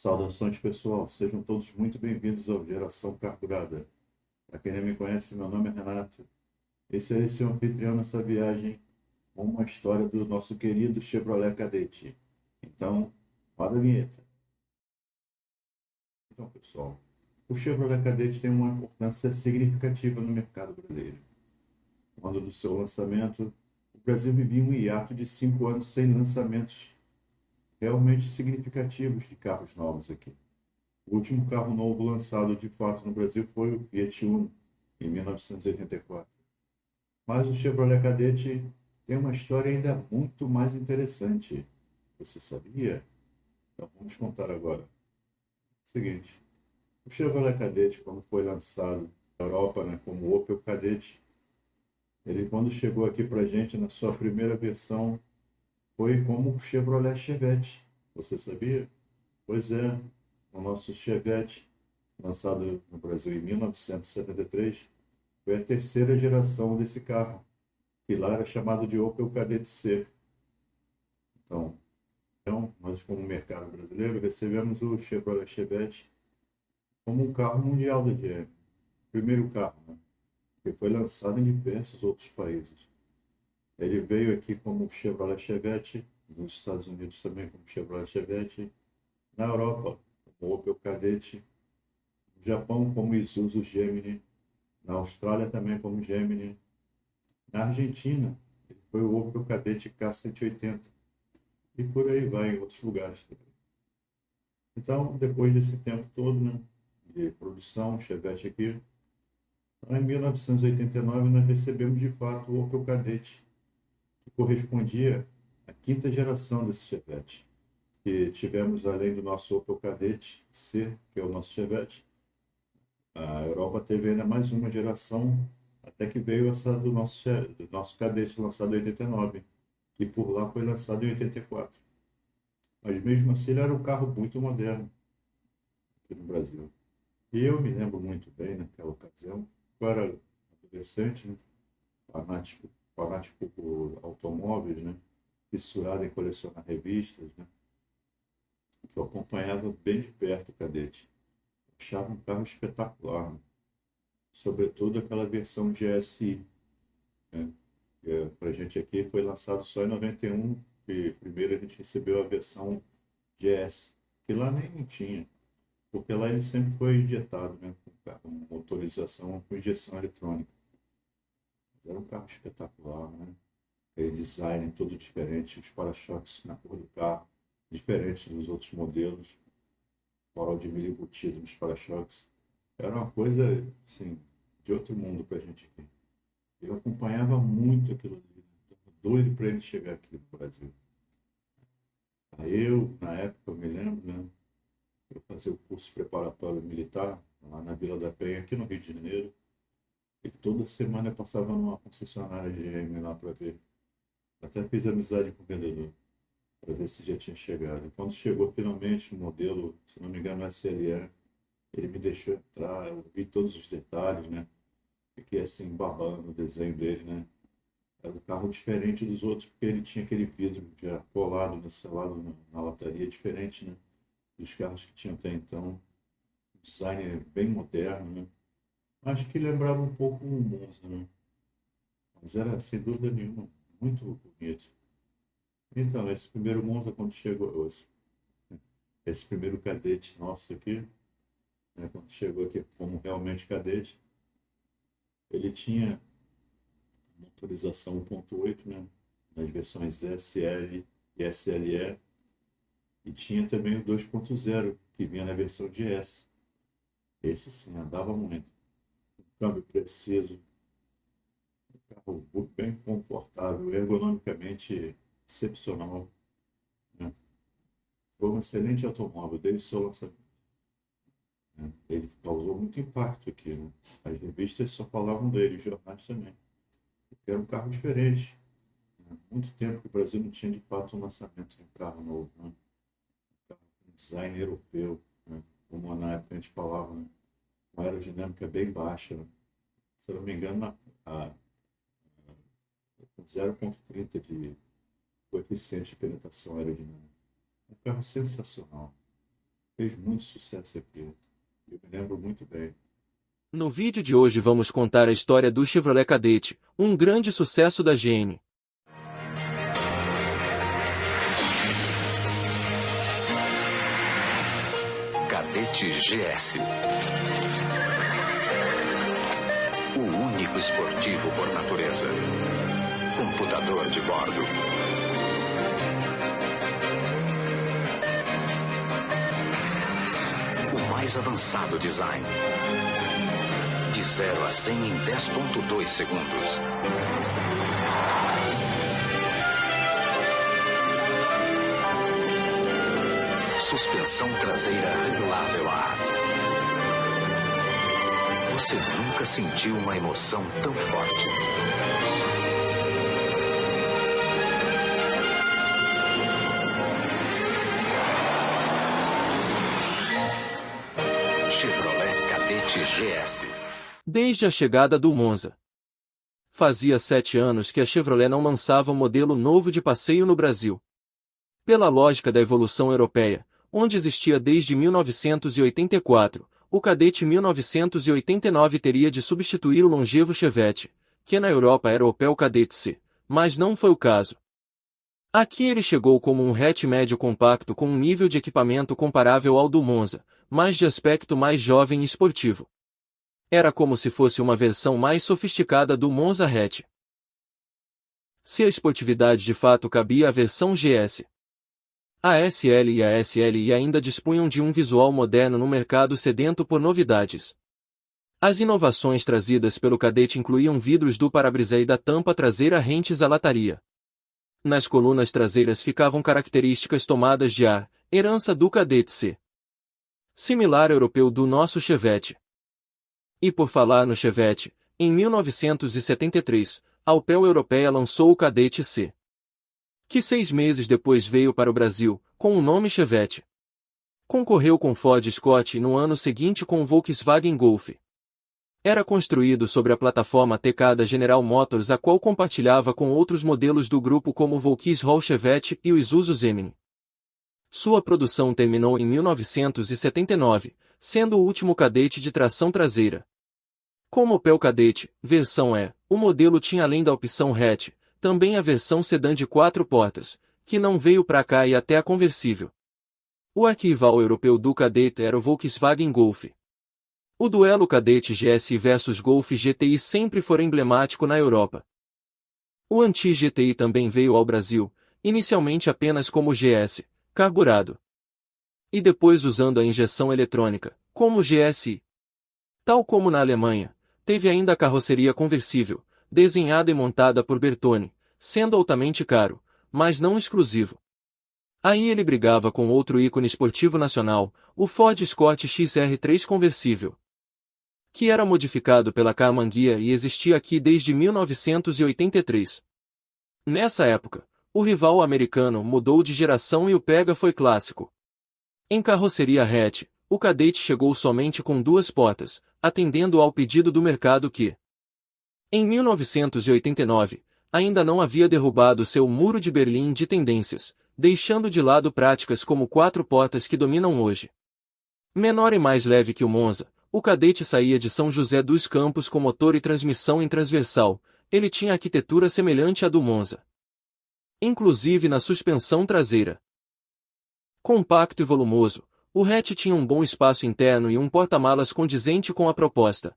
Saudações, pessoal. Sejam todos muito bem-vindos ao Geração Carburada. Para quem não me conhece, meu nome é Renato. Esse é o anfitrião nessa viagem com uma história do nosso querido Chevrolet Cadete. Então, roda a vinheta. Então, pessoal, o Chevrolet Cadete tem uma importância significativa no mercado brasileiro. Quando do seu lançamento, o Brasil vivia um hiato de 5 anos sem lançamentos realmente significativos de carros novos aqui. O último carro novo lançado de fato no Brasil foi o Fiat Uno, em 1984. Mas o Chevrolet Cadete tem uma história ainda muito mais interessante. Você sabia? Então vamos contar agora. Seguinte, o Chevrolet Cadete, quando foi lançado na Europa, né, como Opel Kadett, ele quando chegou aqui para a gente na sua primeira versão, foi como o Chevrolet Chevette. Você sabia? Pois é, o nosso Chevette, lançado no Brasil em 1973, foi a terceira geração desse carro, que lá era chamado de Opel Kadett C. Então, nós como mercado brasileiro recebemos o Chevrolet Chevette como um carro mundial da GM, primeiro carro, né? Que foi lançado em diversos outros países. Ele veio aqui como Chevrolet Chevette, nos Estados Unidos também como Chevrolet Chevette, na Europa como Opel Kadett, no Japão como Isuzu Gemini, na Austrália também como Gemini, na Argentina ele foi o Opel Kadett K180 e por aí vai em outros lugares também. Então, depois desse tempo todo, né, de produção, Chevette aqui, em 1989 nós recebemos de fato o Opel Kadett, que correspondia à quinta geração desse Chevette. E tivemos, além do nosso Opel Kadett C, que é o nosso Chevette, a Europa teve ainda mais uma geração, até que veio essa do nosso Kadett lançado em 89, que por lá foi lançado em 84. Mas mesmo assim ele era um carro muito moderno aqui no Brasil. E eu me lembro muito bem naquela ocasião, eu era adolescente, né? fanático, fanático por automóveis, né? Fissurado em colecionar revistas, né? Que eu acompanhava bem de perto o Kadett. Achava um carro espetacular, né? Sobretudo aquela versão GSI, né? Para a gente aqui foi lançado só em 91, e primeiro a gente recebeu a versão GS, que lá nem tinha, porque lá ele sempre foi injetado, né? Com motorização com injeção eletrônica. Mas era um carro espetacular, né? Aquele design todo diferente, os para-choques na cor do carro, diferente dos outros modelos, farol de milho embutido nos para-choques. Era uma coisa, assim, de outro mundo para a gente aqui. Eu acompanhava muito aquilo ali, né? Doido para ele chegar aqui no Brasil. Aí eu, na época, eu me lembro, né? Eu fazia o curso preparatório militar, lá na Vila da Penha, aqui no Rio de Janeiro. E toda semana eu passava numa concessionária de GM lá para ver. Até fiz amizade com o vendedor, para ver se já tinha chegado. E quando chegou finalmente o modelo, se não me engano, SLE, ele me deixou entrar, eu vi todos os detalhes, né? Fiquei assim, babando o desenho dele, né? Era um carro diferente dos outros, porque ele tinha aquele vidro já colado, selado na lataria, diferente, né? Dos carros que tinham até então. O design é bem moderno, né? Acho que lembrava um pouco um Monza, né? Mas era, sem dúvida nenhuma, muito bonito. Então, esse primeiro Monza, quando chegou, esse primeiro cadete nosso aqui, né, quando chegou aqui como realmente cadete, ele tinha motorização 1.8, né, nas versões SL e SLE, e tinha também o 2.0, que vinha na versão de S. Esse sim, andava muito. Um câmbio preciso, um carro bem confortável, ergonomicamente excepcional, né? Foi um excelente automóvel desde o seu lançamento, né? Ele causou muito impacto aqui, né? As revistas só falavam dele, os jornais também. Porque era um carro diferente, né? Muito tempo que o Brasil não tinha de fato um lançamento de um carro novo, né? Um carro com design europeu, né? Como na época a gente falava, né? Uma aerodinâmica bem baixa, né? Se eu não me engano, com 0,30 de coeficiente de penetração aerodinâmica. Um carro sensacional. Fez muito sucesso aqui. Eu me lembro muito bem. No vídeo de hoje vamos contar a história do Chevrolet Cadete, um grande sucesso da GM. Cadete GS. O único esportivo por natureza. Computador de bordo. O mais avançado design. De 0 a 100 em 10,2 segundos. Suspensão traseira regulável a ar. Você nunca sentiu uma emoção tão forte. Chevrolet Cadete GS. Desde a chegada do Monza. Fazia 7 anos que a Chevrolet não lançava um modelo novo de passeio no Brasil. Pela lógica da evolução europeia, onde existia desde 1984, o Cadete 1989 teria de substituir o longevo Chevette, que na Europa era o Opel Kadett C, mas não foi o caso. Aqui ele chegou como um hatch médio compacto com um nível de equipamento comparável ao do Monza, mas de aspecto mais jovem e esportivo. Era como se fosse uma versão mais sofisticada do Monza hatch. Se a esportividade de fato cabia à versão GS. A SL e a SLI ainda dispunham de um visual moderno no mercado sedento por novidades. As inovações trazidas pelo Cadete incluíam vidros do para-brisa e da tampa traseira rentes à lataria. Nas colunas traseiras ficavam características tomadas de ar, herança do Kadett C. Similar europeu do nosso Chevette. E por falar no Chevette, em 1973, a Opel Europeia lançou o Kadett C. Que 6 meses depois veio para o Brasil, com o nome Chevette. Concorreu com Ford Escort e no ano seguinte com o Volkswagen Golf. Era construído sobre a plataforma TK da General Motors, a qual compartilhava com outros modelos do grupo como o Vauxhall Chevette e o Isuzu Gemini. Sua produção terminou em 1979, sendo o último Cadete de tração traseira. Como o Opel Kadett, versão E, o modelo tinha além da opção hatch, também a versão sedã de 4 portas, que não veio para cá e até a conversível. O arquival europeu do Cadete era o Volkswagen Golf. O duelo Cadete GS versus Golf GTI sempre foi emblemático na Europa. O anti-GTI também veio ao Brasil, inicialmente apenas como GS, carburado. E depois usando a injeção eletrônica, como GSI. Tal como na Alemanha, teve ainda a carroceria conversível, desenhada e montada por Bertone, sendo altamente caro, mas não exclusivo. Aí ele brigava com outro ícone esportivo nacional, o Ford Escort XR3 conversível, que era modificado pela Karmann Ghia e existia aqui desde 1983. Nessa época, o rival americano mudou de geração e o Pega foi clássico. Em carroceria hatch, o Cadete chegou somente com 2 portas, atendendo ao pedido do mercado que, em 1989, ainda não havia derrubado seu muro de Berlim de tendências, deixando de lado práticas como 4 portas que dominam hoje. Menor e mais leve que o Monza, o Cadete saía de São José dos Campos com motor e transmissão em transversal, ele tinha arquitetura semelhante à do Monza. Inclusive na suspensão traseira. Compacto e volumoso, o hatch tinha um bom espaço interno e um porta-malas condizente com a proposta,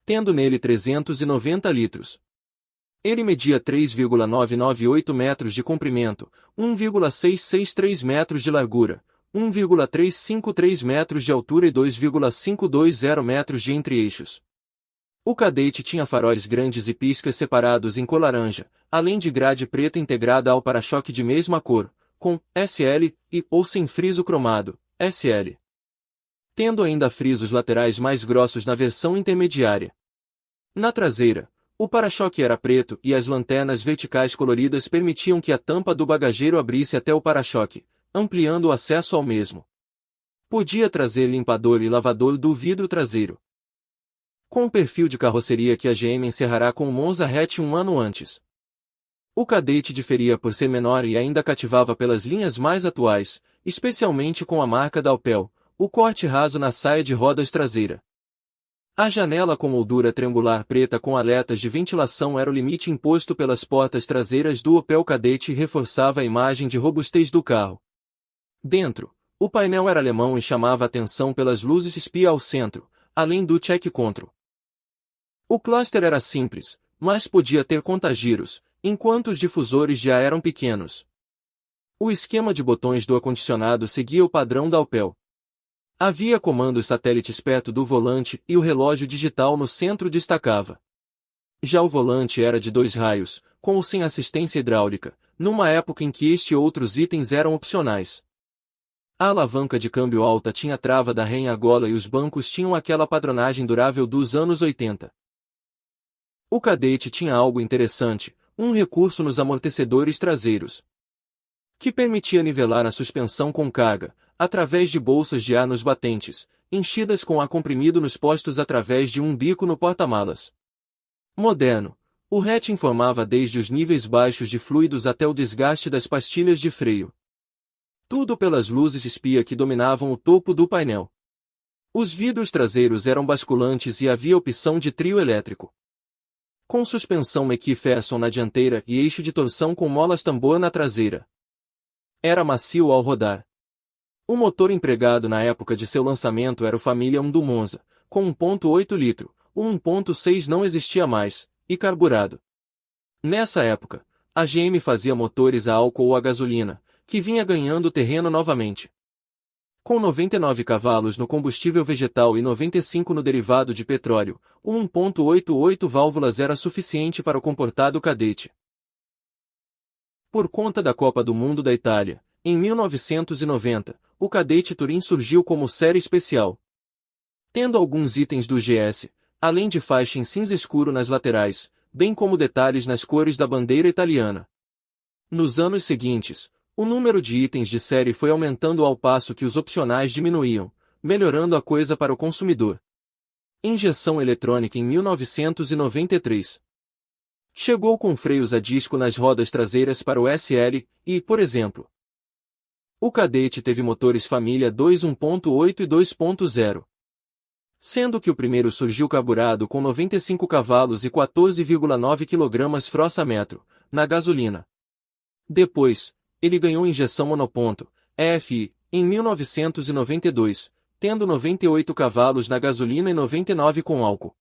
tendo nele 390 litros. Ele media 3,998 metros de comprimento, 1,663 metros de largura, 1,353 metros de altura e 2,520 metros de entre-eixos. O Cadete tinha faróis grandes e piscas separados em cor laranja, além de grade preta integrada ao para-choque de mesma cor, com SL e ou sem friso cromado, SL. Tendo ainda frisos laterais mais grossos na versão intermediária. Na traseira, o para-choque era preto e as lanternas verticais coloridas permitiam que a tampa do bagageiro abrisse até o para-choque, ampliando o acesso ao mesmo. Podia trazer limpador e lavador do vidro traseiro. Com o perfil de carroceria que a GM encerrará com o Monza hatch um ano antes. O Cadete diferia por ser menor e ainda cativava pelas linhas mais atuais, especialmente com a marca da Opel, o corte raso na saia de rodas traseira. A janela com moldura triangular preta com aletas de ventilação era o limite imposto pelas portas traseiras do Opel Kadett e reforçava a imagem de robustez do carro. Dentro, o painel era alemão e chamava a atenção pelas luzes espia ao centro, além do check control. O cluster era simples, mas podia ter contagiros, enquanto os difusores já eram pequenos. O esquema de botões do ar-condicionado seguia o padrão da Opel. Havia comandos satélites perto do volante e o relógio digital no centro destacava. Já o volante era de 2 raios, com ou sem assistência hidráulica, numa época em que este e outros itens eram opcionais. A alavanca de câmbio alta tinha trava da ré em argola e os bancos tinham aquela padronagem durável dos anos 80. O Kadett tinha algo interessante, um recurso nos amortecedores traseiros, que permitia nivelar a suspensão com carga, através de bolsas de ar nos batentes, enchidas com ar comprimido nos postos através de um bico no porta-malas. Moderno, o hatch informava desde os níveis baixos de fluidos até o desgaste das pastilhas de freio. Tudo pelas luzes espia que dominavam o topo do painel. Os vidros traseiros eram basculantes e havia opção de trio elétrico, com suspensão McPherson na dianteira e eixo de torção com molas tambor na traseira. Era macio ao rodar. O motor empregado na época de seu lançamento era o Família 1 do Monza, com 1.8 litro, o 1.6 não existia mais, e carburado. Nessa época, a GM fazia motores a álcool ou a gasolina, que vinha ganhando terreno novamente. Com 99 cavalos no combustível vegetal e 95 no derivado de petróleo, o 1.88 válvulas era suficiente para o comportado Kadett. Por conta da Copa do Mundo da Itália, em 1990, o Kadett Touring surgiu como série especial, tendo alguns itens do GS, além de faixa em cinza escuro nas laterais, bem como detalhes nas cores da bandeira italiana. Nos anos seguintes, o número de itens de série foi aumentando ao passo que os opcionais diminuíam, melhorando a coisa para o consumidor. Injeção eletrônica em 1993. Chegou com freios a disco nas rodas traseiras para o SL, e, por exemplo, o Kadett teve motores família 2 1.8 e 2.0. Sendo que o primeiro surgiu carburado com 95 cavalos e 14,9 kgfm, na gasolina. Depois, ele ganhou injeção monoponto, EFI, em 1992, tendo 98 cavalos na gasolina e 99 com álcool.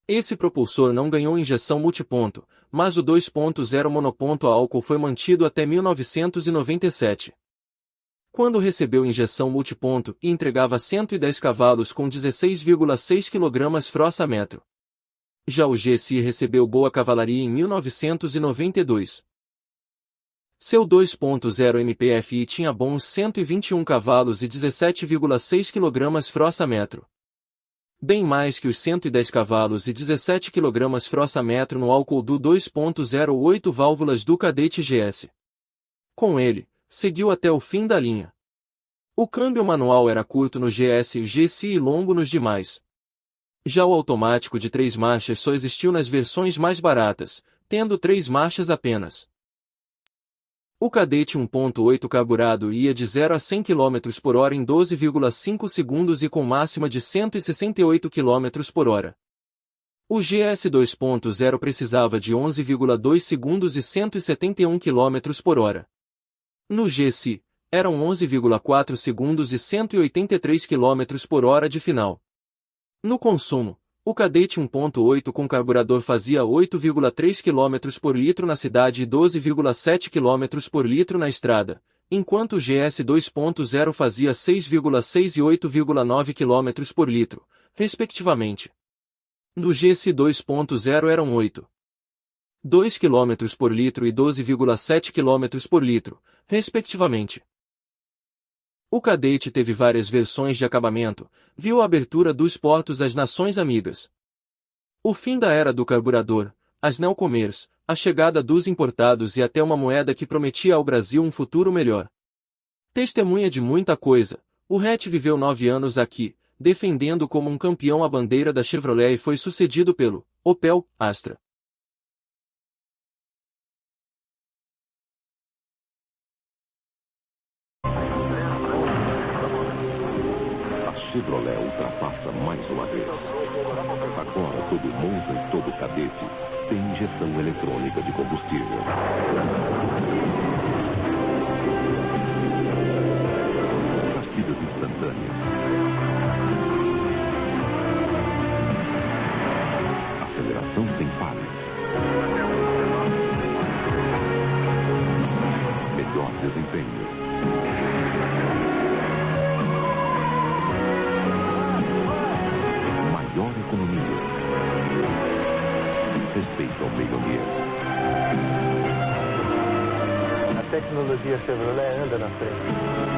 Esse propulsor não ganhou injeção multiponto, mas o 2.0 monoponto a álcool foi mantido até 1997. Quando recebeu injeção multiponto e entregava 110 cavalos com 16,6 kgfm. Já o GSI recebeu boa cavalaria em 1992. Seu 2.0 MPFI tinha bons 121 cavalos e 17,6 kgfm. Bem mais que os 110 cavalos e 17 kgfm no álcool do 2.08 válvulas do Kadett GS. Com ele, seguiu até o fim da linha. O câmbio manual era curto no GS e GSI e longo nos demais. Já o automático de 3 marchas só existiu nas versões mais baratas, tendo 3 marchas apenas. O Kadett 1.8 carburado ia de 0 a 100 km por hora em 12,5 segundos e com máxima de 168 km por hora. O GS 2.0 precisava de 11,2 segundos e 171 km por hora. No GSI, eram 11,4 segundos e 183 km por hora de final. No consumo, o Kadett 1.8 com carburador fazia 8,3 km por litro na cidade e 12,7 km por litro na estrada, enquanto o GS 2.0 fazia 6,6 e 8,9 km por litro, respectivamente. No GS 2.0 eram 8,2 km por litro e 12,7 km por litro, respectivamente. O Kadett teve várias versões de acabamento, viu a abertura dos portos às nações amigas, o fim da era do carburador, as newcomers, a chegada dos importados e até uma moeda que prometia ao Brasil um futuro melhor. Testemunha de muita coisa, o hatch viveu 9 anos aqui, defendendo como um campeão a bandeira da Chevrolet e foi sucedido pelo Opel Astra. Chevrolet ultrapassa mais uma vez. Agora todo Monza e todo Cadete tem injeção eletrônica de combustível. Partidas instantâneas. Aceleração sem pares. Melhor desempenho. Maior economia. Respeito ao meio ambiente. A tecnologia Chevrolet anda na frente.